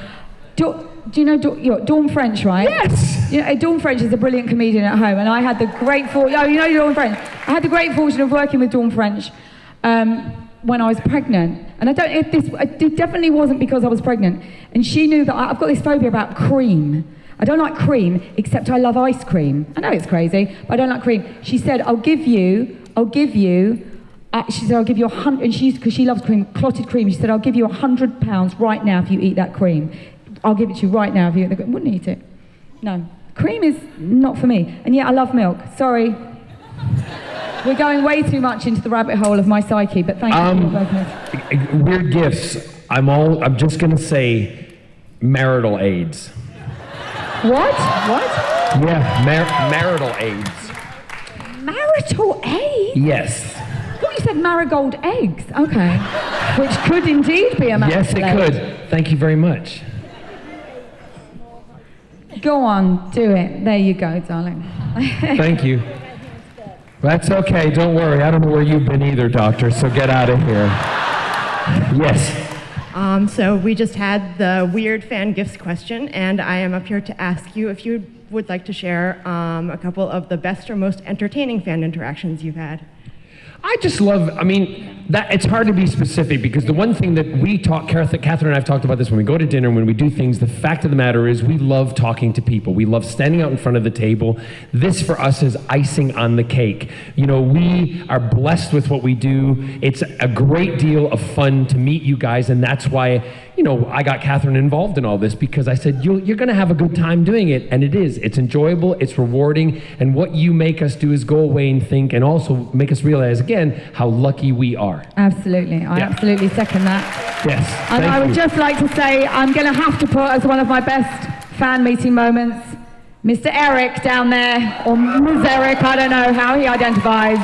Do you know Dawn French, right? Yes. Dawn French is a brilliant comedian at home, and I had the great fortune. Oh, you know Dawn French. I had the great fortune of working with Dawn French when I was pregnant, and it definitely wasn't because I was pregnant. And she knew that I've got this phobia about cream. I don't like cream, except I love ice cream. I know it's crazy, but I don't like cream. She said, I'll give you. She said, I'll give you 100, and because she loves cream, clotted cream. She said, I'll give you £100 right now if you eat that cream. I'll give it to you right now if you eat the cream. Wouldn't eat it. No. Cream is not for me. And yet I love milk. Sorry. We're going way too much into the rabbit hole of my psyche, but thank you for both. Weird gifts. I'm just gonna say marital aids. What? Yeah, marital aids. Marital eggs? Yes. I thought you said marigold eggs. Okay. Which could indeed be a marital Yes, it egg. could. Thank you very much. Go on, do it. There you go, darling. Thank you. That's okay, don't worry. I don't know where you've been either, doctor, so get out of here. Yes. So we just had the weird fan gifts question, and I am up here to ask you if you would like to share a couple of the best or most entertaining fan interactions you've had. I just love, that it's hard to be specific because the one thing that we talk, Catherine and I have talked about this when we go to dinner, when we do things, the fact of the matter is we love talking to people. We love standing out in front of the table. This for us is icing on the cake. We are blessed with what we do. It's a great deal of fun to meet you guys, and that's why, I got Catherine involved in all this because I said, you're gonna have a good time doing it, and it is. It's enjoyable, it's rewarding, and what you make us do is go away and think and also make us realize again how lucky we are. Absolutely. I absolutely second that. Yes. And I would just like to say I'm going to have to put as one of my best fan meeting moments, Mr. Eric down there, or Ms. Eric, I don't know how he identifies,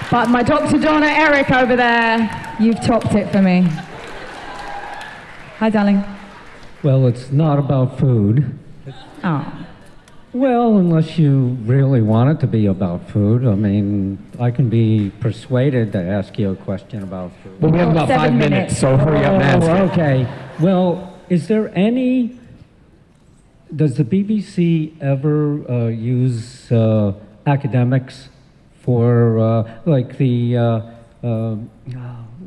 but my Dr. Donna Eric over there. You've topped it for me. Hi, darling. Well, it's not about food. Oh. Well, unless you really want it to be about food. I mean, I can be persuaded to ask you a question about food. Well, we have about 5 minutes, so hurry up and ask it. Okay. Well, is there any... Does the BBC ever use academics for, like the...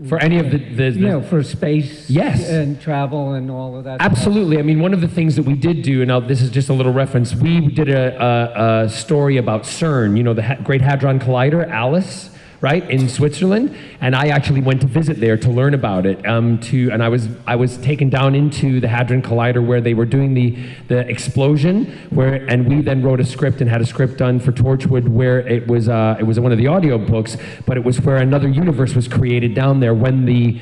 For any of the for space yes. and travel and all of that Absolutely. I mean, one of the things that we did do, and now this is just a little reference, we did a story about CERN, you know, the Great Hadron Collider, Alice, right, in Switzerland, and I actually went to visit there to learn about it. And I was taken down into the Hadron Collider where they were doing the explosion, and we then wrote a script and had a script done for Torchwood where it was one of the audio books, but it was where another universe was created down there when the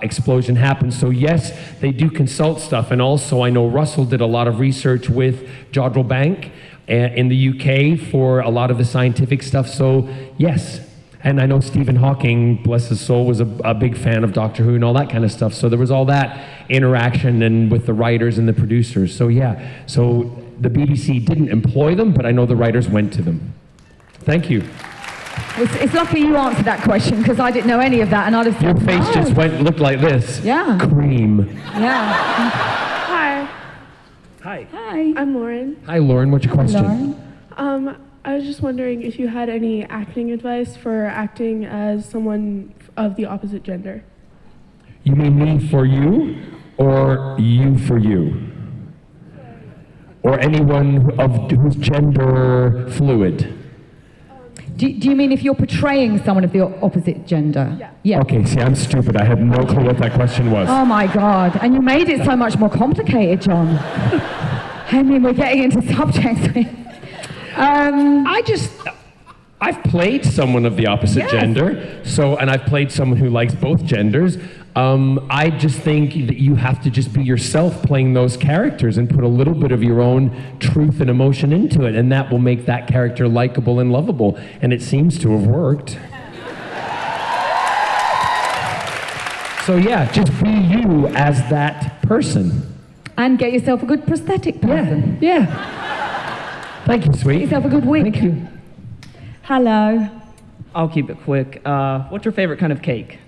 explosion happened. So yes, they do consult stuff, and also I know Russell did a lot of research with Jodrell Bank in the UK for a lot of the scientific stuff. So yes. And I know Stephen Hawking, bless his soul, was a big fan of Doctor Who and all that kind of stuff. So there was all that interaction and with the writers and the producers. So yeah, so the BBC didn't employ them, but I know the writers went to them. Thank you. It's lucky you answered that question because I didn't know any of that, and I'd have Your said, face just looked like this. Yeah. Cream. Yeah. Hi. Hi. Hi. I'm Lauren. Hi, Lauren. What's your question? Lauren. I was just wondering if you had any acting advice for acting as someone of the opposite gender. You mean me for you, or you for you? Or anyone who's gender fluid? Do you mean if you're portraying someone of the opposite gender? Yeah. Okay, see, I'm stupid. I had no clue what that question was. Oh my God. And you made it so much more complicated, John. I mean, we're getting into subjects. I've played someone of the opposite gender, and I've played someone who likes both genders. I just think that you have to just be yourself playing those characters and put a little bit of your own truth and emotion into it, and that will make that character likable and lovable, and it seems to have worked. So yeah, just be you as that person. And get yourself a good prosthetic person. Yeah. Thank you, sweet. Get yourself a good wig. Thank you. Hello. I'll keep it quick. What's your favorite kind of cake?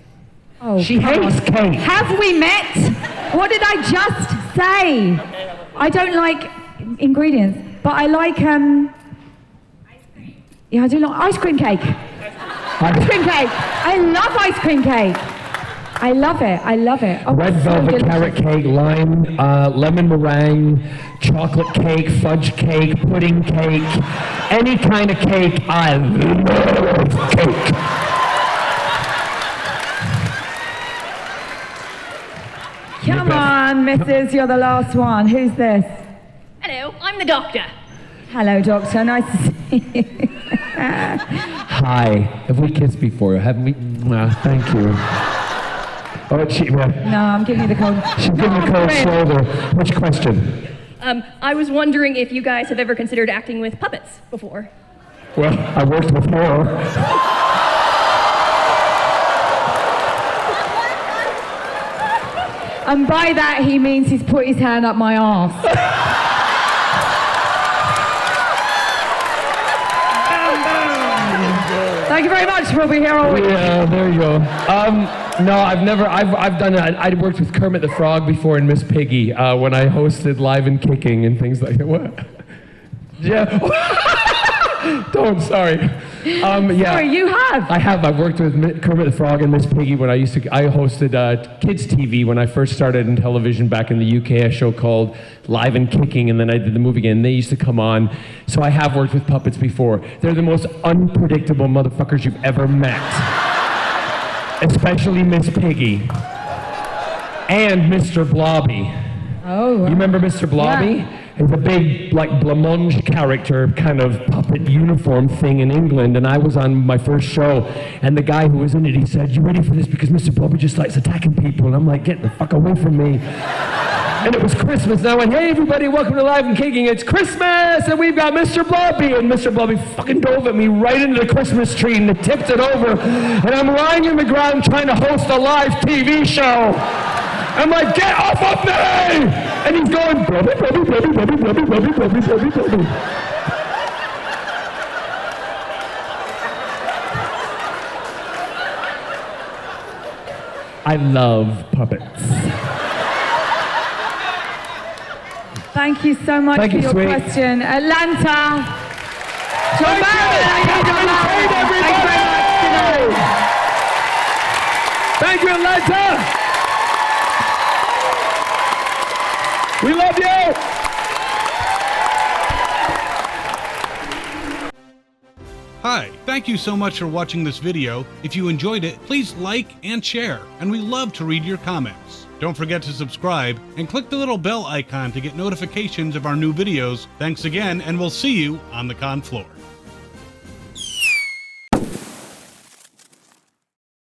Oh, she hates cake. Have we met? What did I just say? I don't like ingredients, but I like yeah, I do like ice cream cake. Ice cream cake. I love ice cream cake. I love it. I love it. Oh, Red velvet, carrot cake, lime, lemon meringue, chocolate cake, fudge cake, pudding cake, any kind of cake. I love cake. Come on, Mrs. You're the last one. Who's this? Hello, I'm the doctor. Hello, doctor. Nice to see you. Hi. Have we kissed before? Haven't we? Thank you. Oh, No, I'm giving you the cold. She's giving me a cold shoulder. Which question? I was wondering if you guys have ever considered acting with puppets before. Well, I worked with horror. And by that, he means he's put his hand up my arse. Thank you very much. We'll be here all week. Yeah, there you go. No, I've never. I've done it. I worked with Kermit the Frog before and Miss Piggy when I hosted Live and Kicking and things like that. What? Yeah. Don't. Sorry. Yeah. Sorry, you have. I have. I've worked with Kermit the Frog and Miss Piggy when I hosted kids TV when I first started in television back in the UK. A show called Live and Kicking, and then I did the movie again. They used to come on. So I have worked with puppets before. They're the most unpredictable motherfuckers you've ever met. Especially Miss Piggy and Mr. Blobby. Oh. You remember Mr. Blobby? Yeah. He's a big, like, blancmange character, kind of puppet uniform thing in England, and I was on my first show, and the guy who was in it, he said, "You ready for this? Because Mr. Blobby just likes attacking people," and I'm like, "Get the fuck away from me." and it was Christmas. And I went, hey everybody, welcome to Live and Kicking. It's Christmas, and we've got Mr. Blobby. And Mr. Blobby fucking dove at me right into the Christmas tree and tipped it over. And I'm lying in the ground trying to host a live TV show. I'm like, get off of me! And he's going, blubby, blubby, blubby, blubby, blubby, blubby, blubby, blubby, blubby. I love puppets. Thank you so much for your question. Atlanta. John Barrowman, I need your love. Thank you very much tonight. Thank you, Atlanta. We love you. Hi, thank you so much for watching this video. If you enjoyed it, please like and share, and we love to read your comments. Don't forget to subscribe and click the little bell icon to get notifications of our new videos. Thanks again, and we'll see you on the con floor.